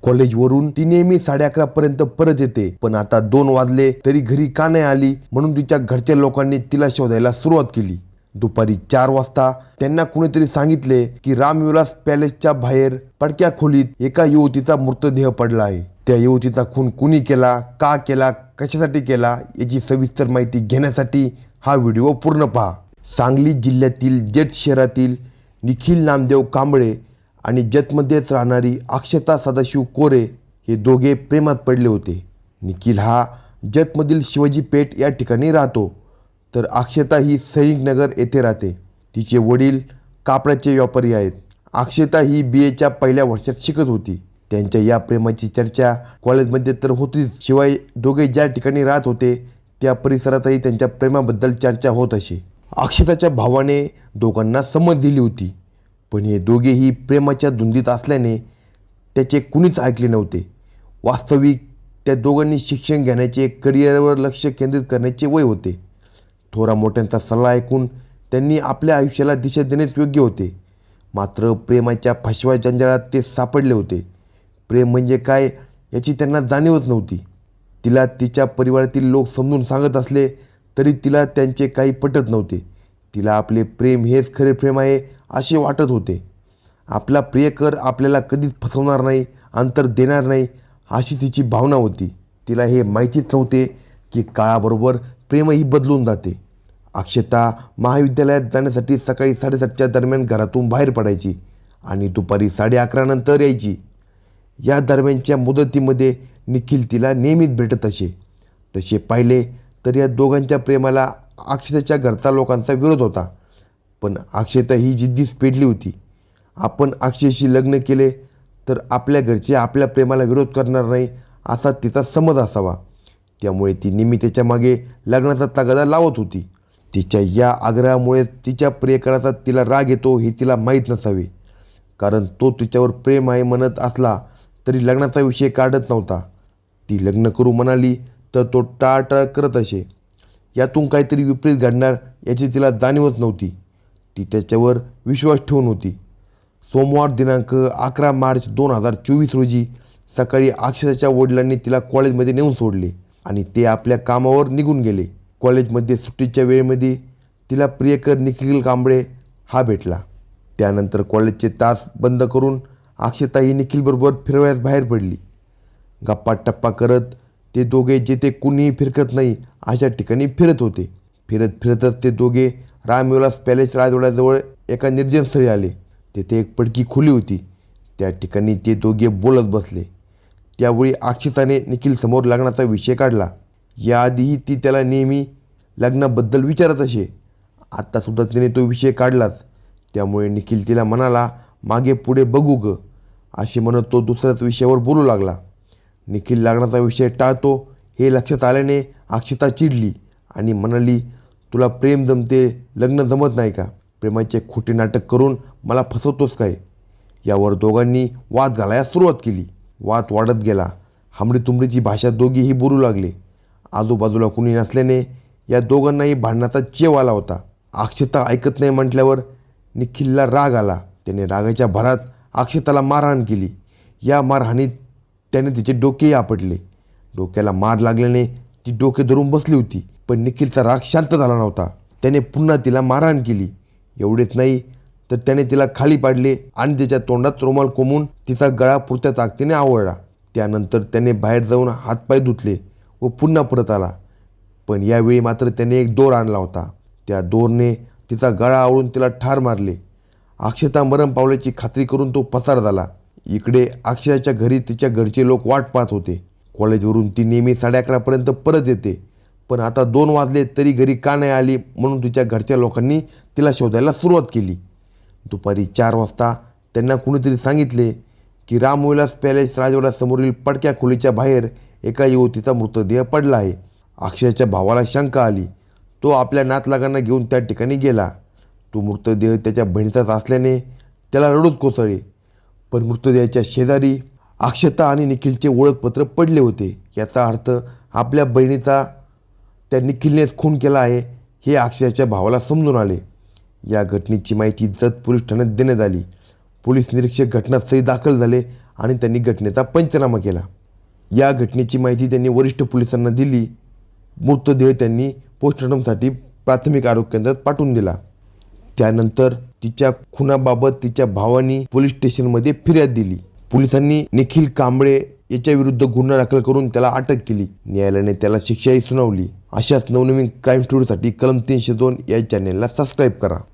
कॉलेजवरून ती नेहमी 11:30 पर्यंत परत येते, पण आता 2 वाजले तरी घरी का नाही आली म्हणून तिच्या घरच्या लोकांनी तिला शोधायला सुरुवात केली. दुपारी 4 वाजता त्यांना कुणीतरी सांगितले की रामविलास पॅलेसच्या बाहेर पडक्या खोलीत एका युवतीचा मृतदेह पडला आहे. त्या युवतीचा खून कुणी केला, का केला, कशासाठी केला याची सविस्तर माहिती घेण्यासाठी हा व्हिडिओ पूर्ण पहा. सांगली जिल्ह्यातील जत शहरातील निखिल नामदेव कांबळे आणि जतमध्येच राहणारी अक्षता सदाशिव कोरे हे दोघे प्रेमात पडले होते. निखिल हा जतमधील शिवाजी पेठ या ठिकाणी राहतो, तर अक्षता ही सैनिकनगर येथे राहते. तिचे वडील कापडाचे व्यापारी आहेत. अक्षता ही BAच्या पहिल्या वर्षात शिकत होती. त्यांच्या या प्रेमाची चर्चा कॉलेजमध्ये तर होतीच, शिवाय दोघे ज्या ठिकाणी राहत होते त्या परिसरातही त्यांच्या प्रेमाबद्दल चर्चा होत असे. अक्षताच्या भावाने दोघांना संमती दिली होती, पण हे दोघेही प्रेमाच्या धुंदीत असल्याने त्याचे कुणीच ऐकले नव्हते. वास्तविक त्या दोघांनी शिक्षण घेण्याचे, करिअरवर लक्ष केंद्रित करण्याचे वय होते. थोरा मोठ्यांचा सल्ला ऐकून त्यांनी आपल्या आयुष्याला दिशा देणेच योग्य होते. मात्र प्रेमाच्या फसव्या जंजाळात ते सापडले होते. प्रेम म्हणजे काय याची त्यांना जाणीवच नव्हती. तिला तिच्या परिवारातील लोक समजून सांगत असले तरी तिला त्यांचे काही पटत नव्हते. तिला आपले प्रेम हेच खरे प्रेम आहे असे वाटत होते. आपला प्रियकर आपल्याला कधीच फसवणार नाही, अंतर देणार नाही अशी तिची भावना होती. तिला हे माहितीच नव्हते की काळाबरोबर प्रेमही बदलून जाते. अक्षता महाविद्यालयात जाण्यासाठी सकाळी 7:30च्या दरम्यान घरातून बाहेर पडायची आणि दुपारी 11:30 नंतर यायची. या दरम्यानच्या मुदतीमध्ये निखिल तिला नियमित भेटत असे. तसे पाहिले तर या दोघांच्या प्रेमाला अक्षताच्या घरच्या लोकांचा विरोध होता, पण अक्षता ही जिद्दीच पेटली होती. आपण अक्षयशी लग्न केले तर आपल्या घरचे आपल्या प्रेमाला विरोध करणार नाही असा तिचा समज असावा. त्यामुळे ती नेहमी त्याच्या मागे लग्नाचा तगादा लावत होती. तिच्या या आग्रहामुळे तिच्या प्रियकराचा तिला राग येतो हे तिला माहीत नसावे, कारण तो तिच्यावर प्रेम आहे म्हणत असला तरी लग्नाचा विषय काढत नव्हता. ती लग्न करू म्हणाली तर तो टाळाटाळ करत असे. यातून काहीतरी विपरीत घडणार याची तिला जाणीवच नव्हती. ती त्याच्यावर विश्वास ठेवून होती. सोमवार दिनांक 11 मार्च 2024 रोजी सकाळी अक्षताच्या वडिलांनी तिला कॉलेजमध्ये नेऊन सोडले आणि ते आपल्या कामावर निघून गेले. कॉलेजमध्ये सुट्टीच्या वेळेमध्ये तिला प्रियकर निखिल कांबळे हा भेटला. त्यानंतर कॉलेजचे तास बंद करून अक्षता ही निखिलबरोबर फिरवयास बाहेर पडली. गप्पा टप्पा करत ते दोघे जेथे कुणीही फिरकत नाही अशा ठिकाणी फिरत होते. फिरत फिरतच ते दोघे रामविलास पॅलेस राजवाड्याजवळ एका निर्जन स्थळी आले. तेथे एक पडकी खोली होती. त्या ठिकाणी ते दोघे बोलत बसले. त्यावेळी अक्षताने निखिलसमोर लग्नाचा विषय काढला. याआधीही ती त्याला नेहमी लग्नाबद्दल विचारत असे. आत्तासुद्धा तिने तो विषय काढलाच. त्यामुळे निखिल तिला म्हणाला, मागे पुढे बघू ग असे म्हणत तो दुसऱ्याच विषयावर बोलू लागला. निखिल लग्नाचा विषय टाळतो हे लक्षात आल्याने अक्षता चिडली आणि म्हणाली, तुला प्रेम जमते, लग्न जमत नाही का? प्रेमाचे खोटे नाटक करून मला फसवतोस काय? यावर दोघांनी वाद घालायला सुरुवात केली. वाद वाढत गेला. हमरीतुमरीची भाषा दोघेही बोलू लागले. आजूबाजूला कुणी नसल्याने या दोघांनाही भांडणाचा चेव आला होता. अक्षता ऐकत नाही म्हटल्यावर निखिलला राग आला. त्याने रागाच्या भरात अक्षताला मारहाण केली. या मारहाणीत त्याने तिचे डोकेही आपटले. डोक्याला मार लागल्याने ती डोके धरून बसली होती, पण निखिलचा राग शांत झाला नव्हता. त्याने पुन्हा तिला मारहाण केली. एवढेच नाही तर त्याने तिला खाली पाडले आणि तिच्या तोंडात रुमाल कोंबून तिचा गळा पुरत्या ताकदीने आवळला. त्यानंतर त्याने बाहेर जाऊन हातपाय धुतले व पुन्हा परत आला, पण यावेळी मात्र त्याने एक दोर आणला होता. त्या दोरने तिचा गळा आवळून तिला ठार मारले. अक्षता मरण पावल्याची खात्री करून तो पसार झाला. इकडे अक्षताच्या घरी तिच्या घरचे लोक वाट पाहत होते. कॉलेजवरून ती नेहमी 11:30 पर्यंत परत येते, पण आता 2 वाजले तरी घरी का नाही आली म्हणून तिच्या घरच्या लोकांनी तिला शोधायला सुरुवात केली. दुपारी 4 वाजता त्यांना कुणीतरी सांगितले की रामविलास पॅलेस राजवाड्यासमोरील पडक्या खोलीच्या बाहेर एका युवतीचा मृतदेह पडला आहे. अक्षयच्या भावाला शंका आली. तो आपल्या नातलगांना घेऊन त्या ठिकाणी गेला. तो मृतदेह त्याच्या बहिणीचाच असल्याने त्याला रडूच कोसळले. पण मृतदेहाच्या शेजारी अक्षता आणि निखिलचे ओळखपत्र पडले होते. याचा अर्थ आपल्या बहिणीचा त्या निखिलनेच खून केला आहे हे अक्षयाच्या भावाला समजून आले. या घटनेची माहिती जत पोलीस ठाण्यात देण्यात आली, पोलीस निरीक्षक घटनास्थळी दाखल झाले आणि त्यांनी घटनेचा पंचनामा केला. या घटनेची माहिती त्यांनी वरिष्ठ पोलिसांना दिली. मृतदेह त्यांनी पोस्टमॉर्टमसाठी प्राथमिक आरोग्य केंद्रात पाठवून दिला. त्यानंतर तिच्या खुनाबाबत तिच्या भावानी पोलीस स्टेशनमध्ये फिर्याद दिली. पोलिसांनी निखिल कांबळे याच्या विरुद्ध गुन्हा दाखल करून त्याला अटक केली. न्यायालयाने त्याला शिक्षाही सुनावली. अशाच नवनवीन क्राईम स्टोरीसाठी कलम 302 या चॅनेलला सबस्क्राईब करा.